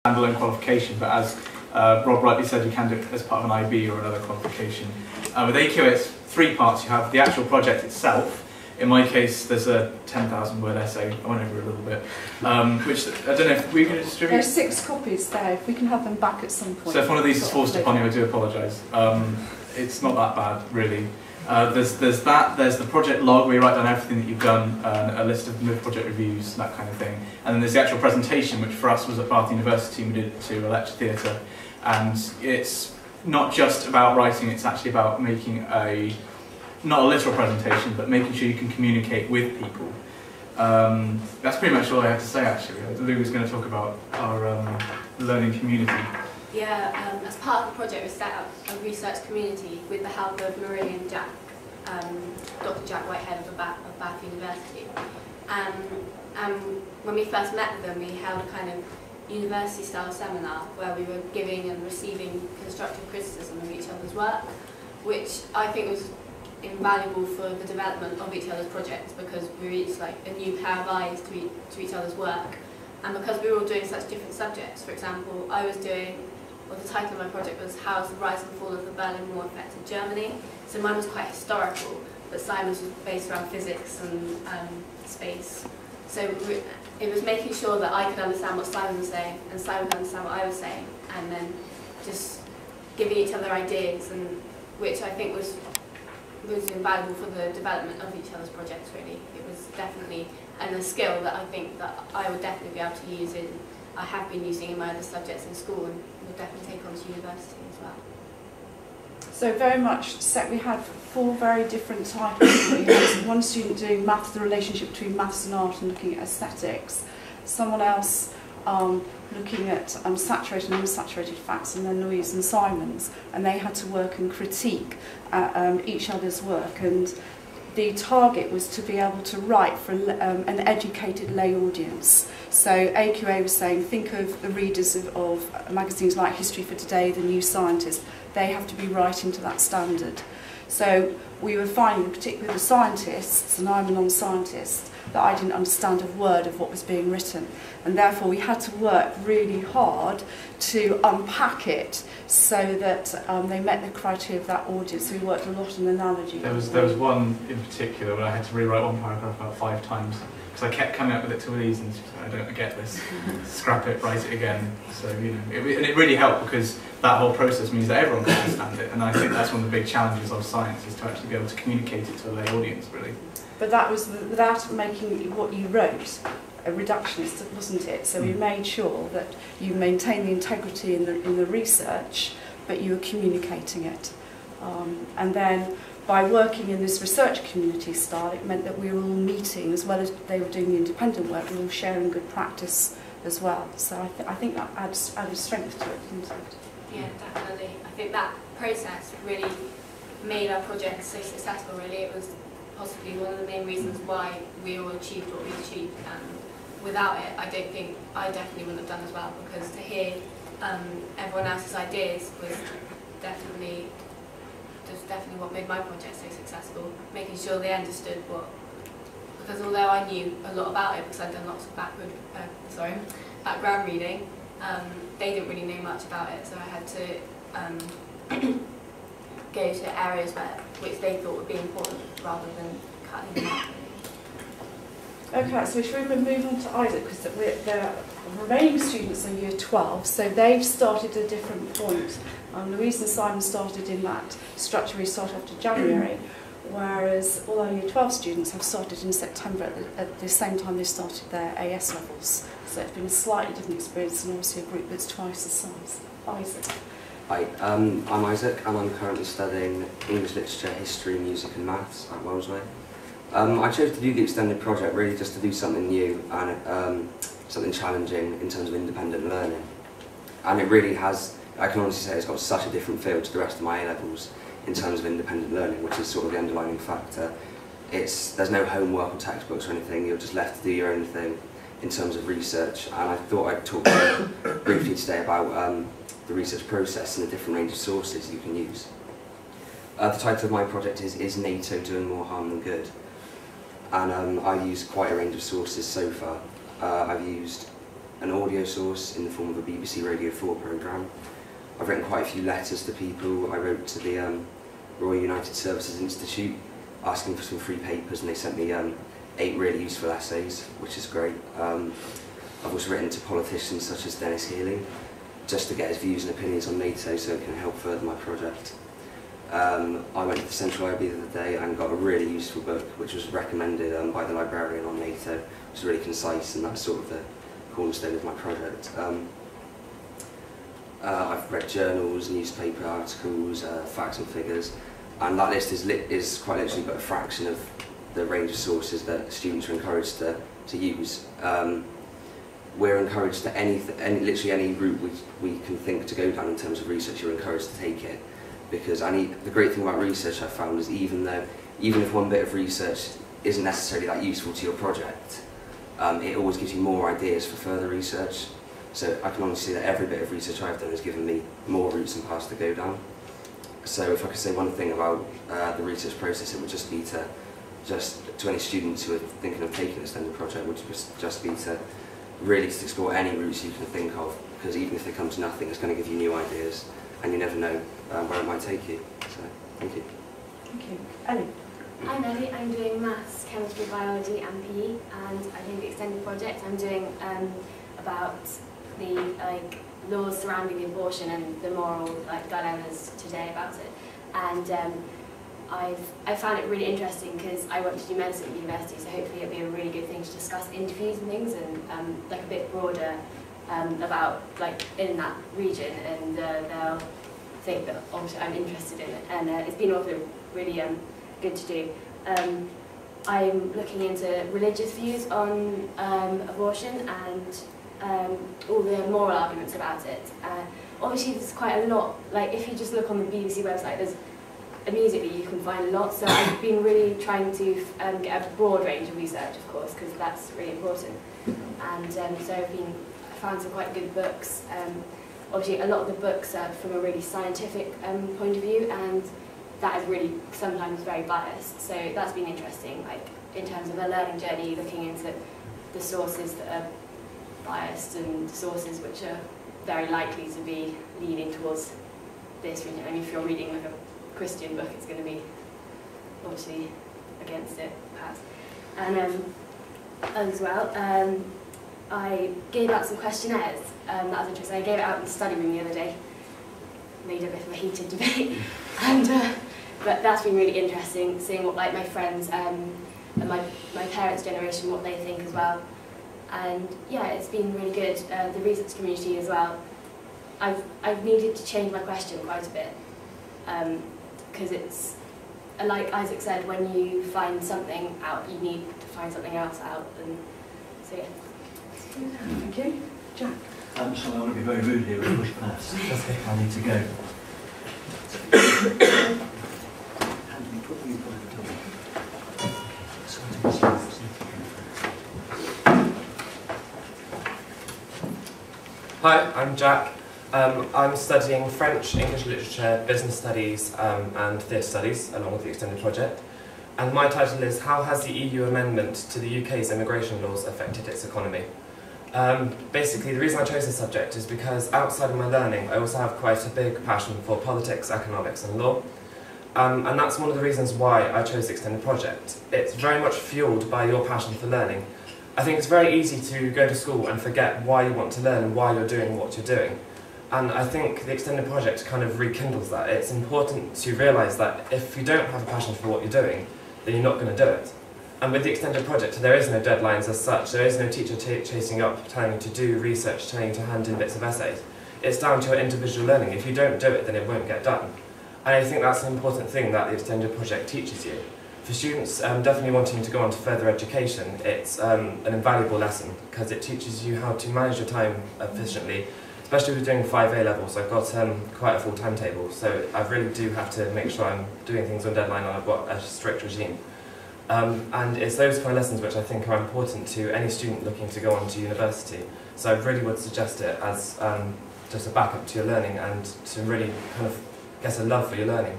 standalone qualification, but as Rob rightly said, you can do it as part of an IB or another qualification. With AQA, it's three parts. You have the actual project itself. In my case, there's a 10,000 word essay. I went over a little bit, which I don't know if we can distribute. There's 6 copies there. If we can have them back at some point. So if one of these is forced upon you, I do apologise. It's not that bad, really. There's that. There's the project log where you write down everything that you've done, a list of the project reviews, that kind of thing. And then there's the actual presentation, which for us was at Bath University. We did it to a lecture theatre, and it's not just about writing. It's actually about making not a literal presentation, but making sure you can communicate with people. That's pretty much all I have to say, actually. Lou was going to talk about our learning community. Yeah, as part of the project, we set up a research community with the help of Marie and Jack, Dr. Jack Whitehead of Bath University. When we first met with them, we held a kind of university-style seminar where we were giving and receiving constructive criticism of each other's work, which I think was invaluable for the development of each other's projects, because we were each like a new pair of eyes to each other's work, and because we were all doing such different subjects. For example, I was doing, well, the title of my project was How has the Rise and Fall of the Berlin Wall affected Germany? So mine was quite historical, but Simon's was based around physics and space. So it was making sure that I could understand what Simon was saying and Simon could understand what I was saying, and then just giving each other ideas, and which I think was invaluable for the development of each other's projects, really. It was definitely a skill that I think that I would definitely be able to use I have been using in my other subjects in school, and would definitely take on to university as well. So very much, we had 4 very different titles. We had one student doing maths, the relationship between maths and art, and looking at aesthetics. Someone else looking at saturated and unsaturated fats, and then Louise and Simon's, and they had to work and critique each other's work. And the target was to be able to write for an educated lay audience. So AQA was saying, think of the readers of magazines like History for Today, The New Scientist. They have to be writing to that standard. So we were finding, particularly the scientists, and I'm a non-scientist, that I didn't understand a word of what was being written. And therefore we had to work really hard to unpack it so that they met the criteria of that audience. So we worked a lot on analogy. There was one in particular where I had to rewrite one paragraph about 5 times, because I kept coming up with it to Elise and she was like, I don't get this, scrap it, write it again. So, you know, and it really helped, because that whole process means that everyone can understand it, and I think that's one of the big challenges of science, is to actually be able to communicate it to a lay audience, really. But that was without making what you wrote a reductionist, wasn't it? So we made sure that you maintain the integrity in the research, but you were communicating it. And then by working in this research community style, it meant that we were all meeting, as well as they were doing the independent work, we were all sharing good practice as well. So I think that added strength to it, didn't it? Yeah, definitely. I think that process really made our project so successful, really. It was possibly one of the main reasons why we all achieved what we achieved, and without it, I definitely wouldn't have done as well, because to hear everyone else's ideas was definitely what made my project so successful, making sure they understood what, because although I knew a lot about it, because I'd done lots of background reading, they didn't really know much about it, so I had to go to areas which they thought would be important rather than cutting them out. Okay, so should we move on to Isaac, because the remaining students are year 12, so they've started at a different point. Louise and Simon started in that structure we start after January, whereas all our year 12 students have started in September at the same time they started their AS levels. So it's been a slightly different experience, and obviously a group that's twice the size. Isaac. Hi, I'm Isaac, and I'm currently studying English Literature, History, Music and Maths at Wellesley. I chose to do the extended project really just to do something new and something challenging in terms of independent learning. And it really has, I can honestly say, it's got such a different feel to the rest of my A-levels in terms of independent learning, which is sort of the underlying factor. There's no homework or textbooks or anything, you're just left to do your own thing in terms of research. And I thought I'd talk to you briefly today about the research process and the different range of sources you can use. The title of my project is NATO Doing More Harm Than Good? And I've used quite a range of sources so far. I've used an audio source in the form of a BBC Radio 4 programme. I've written quite a few letters to people. I wrote to the Royal United Services Institute asking for some free papers, and they sent me 8 really useful essays, which is great. I've also written to politicians such as Dennis Healing, just to get his views and opinions on NATO so it can help further my project. I went to the Central Library the other day and got a really useful book which was recommended by the librarian on NATO. It was really concise, and that's sort of the cornerstone of my project. I've read journals, newspaper articles, facts and figures, and that list is quite literally but a fraction of the range of sources that students are encouraged to use. We're encouraged to literally any route we can think to go down in terms of research, you're encouraged to take it. Because the great thing about research I've found is even if one bit of research isn't necessarily that useful to your project, it always gives you more ideas for further research. So I can honestly say that every bit of research I've done has given me more routes and paths to go down. So if I could say one thing about the research process, it would just be to any students who are thinking of taking an extended project, would just be to really explore any routes you can think of, because even if they come to nothing, it's going to give you new ideas, and you never know where it might take you. So, thank you. Thank you. Ellie? I'm Ellie. I'm doing maths, chemistry, biology and PE, and I think the extended project I'm doing about the laws surrounding abortion and the moral dilemmas today about it. And I found it really interesting because I want to do medicine at university, so hopefully it'll be a really good thing to discuss interviews and things, and a bit broader about in that region, and they'll think that obviously I'm interested in it, and it's been also really good to do. I'm looking into religious views on abortion and all the moral arguments about it. Obviously there's quite a lot, if you just look on the BBC website, immediately you can find a lot, so I've been really trying to get a broad range of research, of course, because that's really important. And so I found some quite good books. Obviously a lot of the books are from a really scientific point of view, and that is really sometimes very biased, so that's been interesting, in terms of a learning journey, looking into the sources that are biased and sources which are very likely to be leaning towards this. I mean, if you're reading a Christian book, it's going to be obviously against it, perhaps. And as well, I gave out some questionnaires. That was interesting. I gave it out in the study room the other day. Made a bit of a heated debate, but that's been really interesting, seeing what my friends and my parents' generation, what they think as well. And yeah, it's been really good. The research community as well. I've needed to change my question quite a bit, because it's like Isaac said, when you find something out, you need to find something else out, and so yeah. Thank you. Jack? So I want to be very rude here and push past. I need to go. Hi, I'm Jack. I'm studying French, English literature, business studies and theatre studies along with the extended project. And my title is How has the EU amendment to the UK's immigration laws affected its economy? Basically, the reason I chose this subject is because outside of my learning, I also have quite a big passion for politics, economics and law. And that's one of the reasons why I chose the extended project. It's very much fueled by your passion for learning. I think it's very easy to go to school and forget why you want to learn and why you're doing what you're doing. And I think the extended project kind of rekindles that. It's important to realise that if you don't have a passion for what you're doing, then you're not going to do it. And with the extended project, there is no deadlines as such. There is no teacher chasing you up, telling you to do research, telling you to hand in bits of essays. It's down to your individual learning. If you don't do it, then it won't get done. And I think that's an important thing that the extended project teaches you. For students definitely wanting to go on to further education, it's an invaluable lesson because it teaches you how to manage your time efficiently, especially if you're doing 5 A levels. I've got quite a full timetable, so I really do have to make sure I'm doing things on deadline and I've got a strict regime. And it's those kind of lessons which I think are important to any student looking to go on to university. So I really would suggest it as just a backup to your learning and to really kind of get a love for your learning.